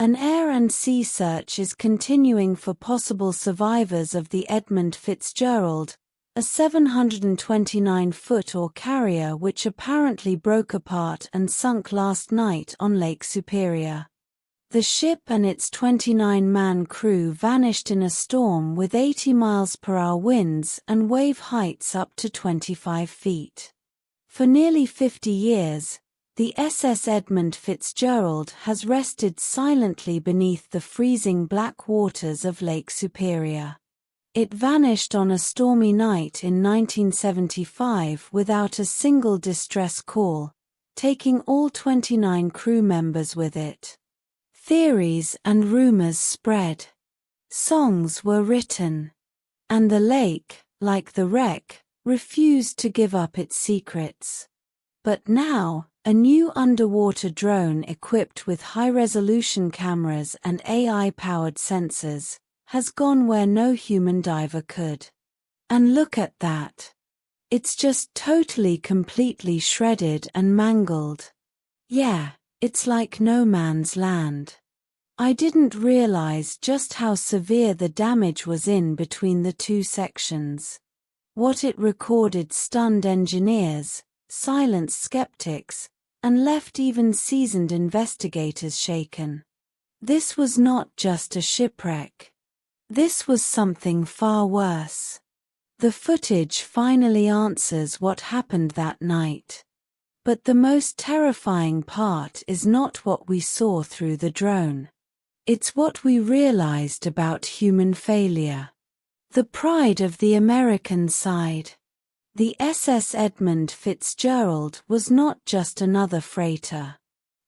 An air and sea search is continuing for possible survivors of the Edmund Fitzgerald, a 729-foot ore carrier which apparently broke apart and sunk last night on Lake Superior. The ship and its 29-man crew vanished in a storm with 80 mph winds and wave heights up to 25 feet. For nearly 50 years, the SS Edmund Fitzgerald has rested silently beneath the freezing black waters of Lake Superior. It vanished on a stormy night in 1975 without a single distress call, taking all 29 crew members with it. Theories and rumors spread. Songs were written. And the lake, like the wreck, refused to give up its secrets. But now, a new underwater drone equipped with high-resolution cameras and AI-powered sensors has gone where no human diver could. And look at that. It's just totally completely shredded and mangled. Yeah, it's like no man's land. I didn't realize just how severe the damage was in between the two sections. What it recorded stunned engineers, silenced skeptics, and left even seasoned investigators shaken. This was not just a shipwreck. This was something far worse. The footage finally answers what happened that night. But the most terrifying part is not what we saw through the drone. It's what we realized about human failure. The pride of the American side. The SS Edmund Fitzgerald was not just another freighter.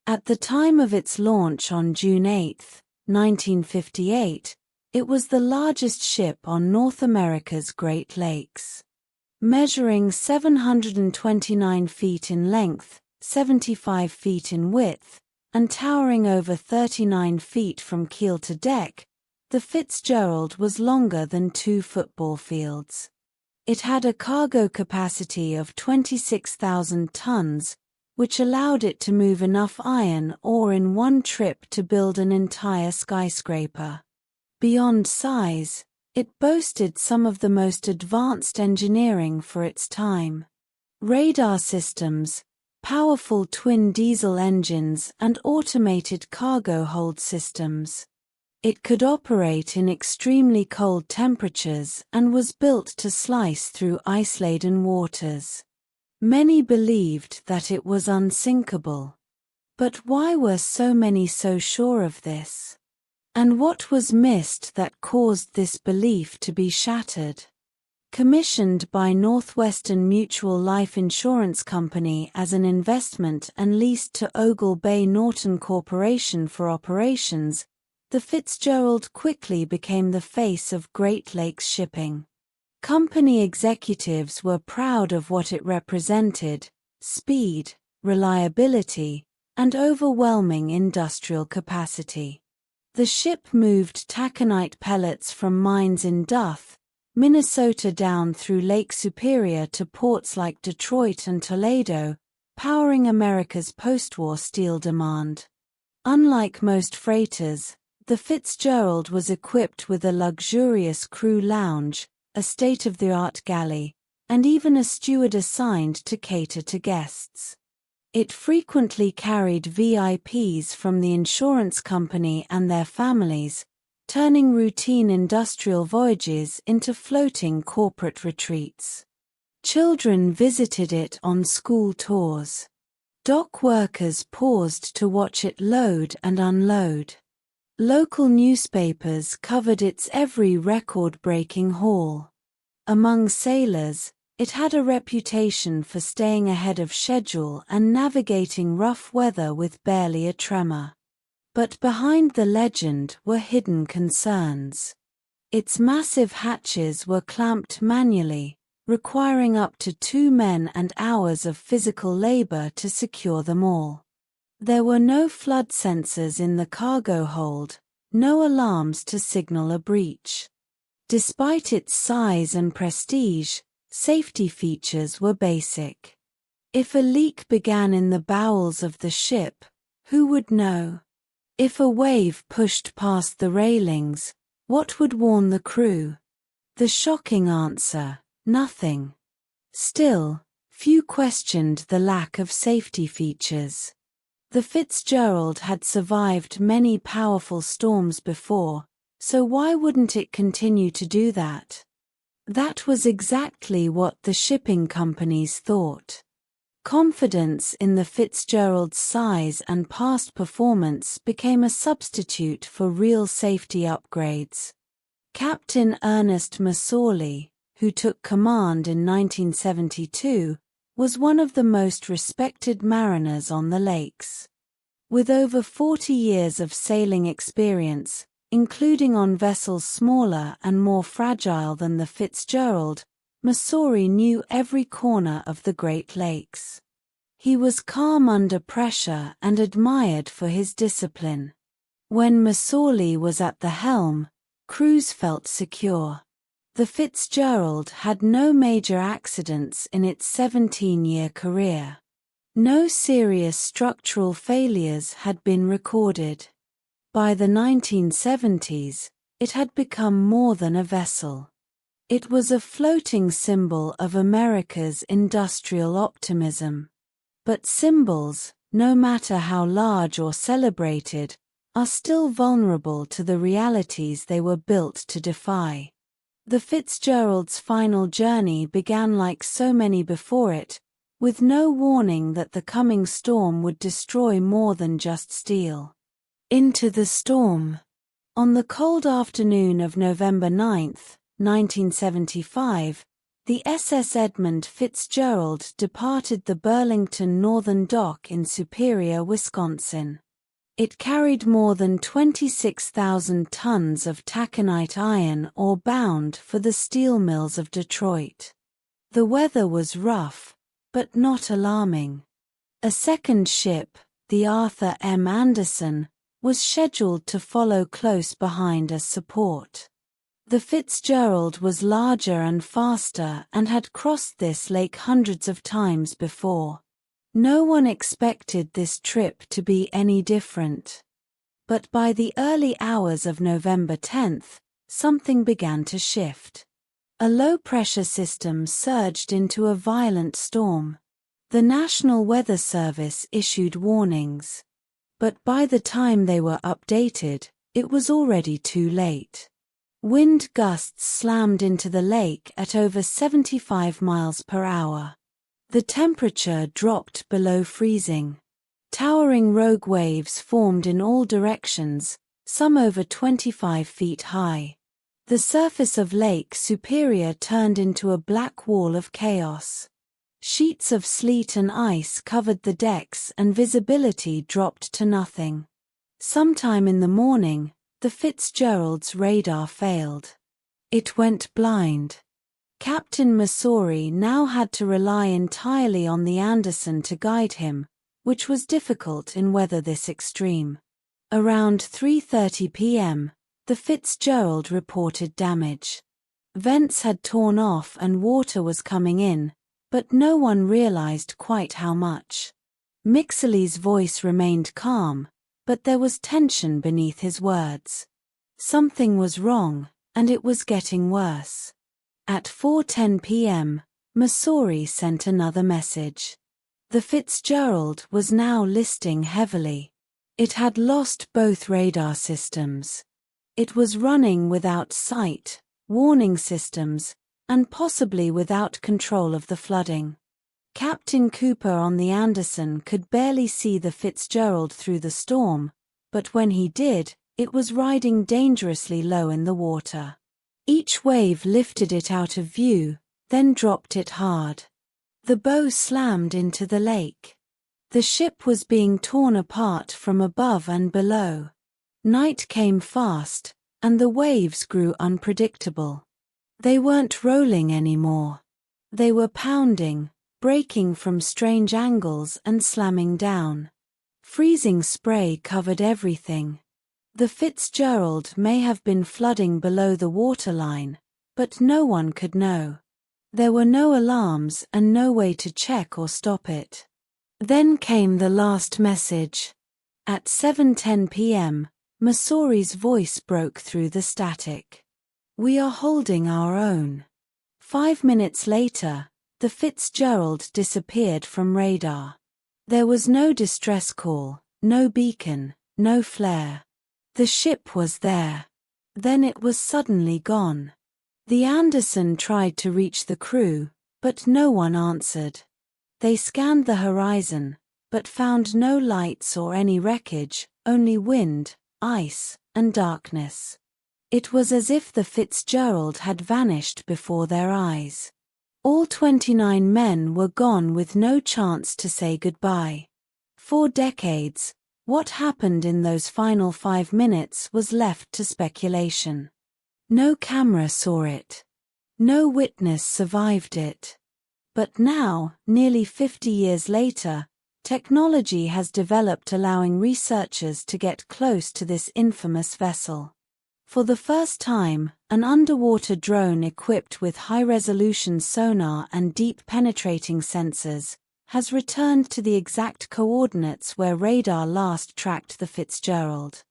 At the time of its launch on June 8, 1958, it was the largest ship on North America's Great Lakes. Measuring 729 feet in length, 75 feet in width, and towering over 39 feet from keel to deck, the Fitzgerald was longer than 2 football fields. It had a cargo capacity of 26,000 tons, which allowed it to move enough iron ore in one trip to build an entire skyscraper. Beyond size, it boasted some of the most advanced engineering for its time. Radar systems, powerful twin diesel engines, and automated cargo hold systems. It could operate in extremely cold temperatures and was built to slice through ice-laden waters. Many believed that it was unsinkable. But why were so many so sure of this? And what was missed that caused this belief to be shattered? Commissioned by Northwestern Mutual Life Insurance Company as an investment and leased to Ogle Bay Norton Corporation for operations, the Fitzgerald quickly became the face of Great Lakes shipping. Company executives were proud of what it represented: speed, reliability, and overwhelming industrial capacity. The ship moved taconite pellets from mines in Duff, Minnesota down through Lake Superior to ports like Detroit and Toledo, powering America's post-war steel demand. Unlike most freighters, the Fitzgerald was equipped with a luxurious crew lounge, a state-of-the-art galley, and even a steward assigned to cater to guests. It frequently carried VIPs from the insurance company and their families, turning routine industrial voyages into floating corporate retreats. Children visited it on school tours. Dock workers paused to watch it load and unload. Local newspapers covered its every record-breaking haul. Among sailors, it had a reputation for staying ahead of schedule and navigating rough weather with barely a tremor. But behind the legend were hidden concerns. Its massive hatches were clamped manually, requiring up to 2 men and hours of physical labor to secure them all. There were no flood sensors in the cargo hold, no alarms to signal a breach. Despite its size and prestige, safety features were basic. If a leak began in the bowels of the ship, who would know? If a wave pushed past the railings, what would warn the crew? The shocking answer: nothing. Still, few questioned the lack of safety features. The Fitzgerald had survived many powerful storms before, so why wouldn't it continue to do that? That was exactly what the shipping companies thought. Confidence in the Fitzgerald's size and past performance became a substitute for real safety upgrades. Captain Ernest Macaulay, who took command in 1972, was one of the most respected mariners on the lakes. With over 40 years of sailing experience, including on vessels smaller and more fragile than the Fitzgerald, Macaulay knew every corner of the Great Lakes. He was calm under pressure and admired for his discipline. When Macaulay was at the helm, crews felt secure. The Fitzgerald had no major accidents in its 17-year career. No serious structural failures had been recorded. By the 1970s, it had become more than a vessel. It was a floating symbol of America's industrial optimism. But symbols, no matter how large or celebrated, are still vulnerable to the realities they were built to defy. The Fitzgerald's final journey began like so many before it, with no warning that the coming storm would destroy more than just steel. Into the storm. On the cold afternoon of November 9, 1975, the SS Edmund Fitzgerald departed the Burlington Northern Dock in Superior, Wisconsin. It carried more than 26,000 tons of taconite iron ore bound for the steel mills of Detroit. The weather was rough, but not alarming. A second ship, the Arthur M. Anderson, was scheduled to follow close behind as support. The Fitzgerald was larger and faster and had crossed this lake hundreds of times before. No one expected this trip to be any different. But by the early hours of November 10, something began to shift. A low-pressure system surged into a violent storm. The National Weather Service issued warnings. But by the time they were updated, it was already too late. Wind gusts slammed into the lake at over 75 miles per hour. The temperature dropped below freezing. Towering rogue waves formed in all directions, some over 25 feet high. The surface of Lake Superior turned into a black wall of chaos. Sheets of sleet and ice covered the decks and visibility dropped to nothing. Sometime in the morning, the Fitzgerald's radar failed. It went blind. Captain Macaulay now had to rely entirely on the Anderson to guide him, which was difficult in weather this extreme. Around 3:30 p.m., the Fitzgerald reported damage. Vents had torn off and water was coming in, but no one realized quite how much. Mixley's voice remained calm, but there was tension beneath his words. Something was wrong, and it was getting worse. At 4:10 p.m., Macaulay sent another message. The Fitzgerald was now listing heavily. It had lost both radar systems. It was running without sight, warning systems, and possibly without control of the flooding. Captain Cooper on the Anderson could barely see the Fitzgerald through the storm, but when he did, it was riding dangerously low in the water. Each wave lifted it out of view, then dropped it hard. The bow slammed into the lake. The ship was being torn apart from above and below. Night came fast, and the waves grew unpredictable. They weren't rolling anymore. They were pounding, breaking from strange angles and slamming down. Freezing spray covered everything. The Fitzgerald may have been flooding below the waterline, but no one could know. There were no alarms and no way to check or stop it. Then came the last message. At 7:10 p.m., Masori's voice broke through the static. "We are holding our own." 5 minutes later, the Fitzgerald disappeared from radar. There was no distress call, no beacon, no flare. The ship was there. Then it was suddenly gone. The Anderson tried to reach the crew, but no one answered. They scanned the horizon, but found no lights or any wreckage, only wind, ice, and darkness. It was as if the Fitzgerald had vanished before their eyes. All 29 men were gone with no chance to say goodbye. For decades, what happened in those final 5 minutes was left to speculation. No camera saw it. No witness survived it. But now, nearly 50 years later, technology has developed allowing researchers to get close to this infamous vessel. For the first time, an underwater drone equipped with high-resolution sonar and deep-penetrating sensors has returned to the exact coordinates where radar last tracked the Fitzgerald.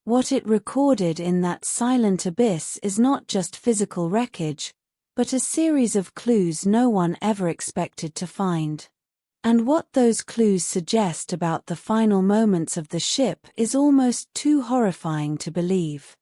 What it recorded in that silent abyss is not just physical wreckage, but a series of clues no one ever expected to find. And what those clues suggest about the final moments of the ship is almost too horrifying to believe.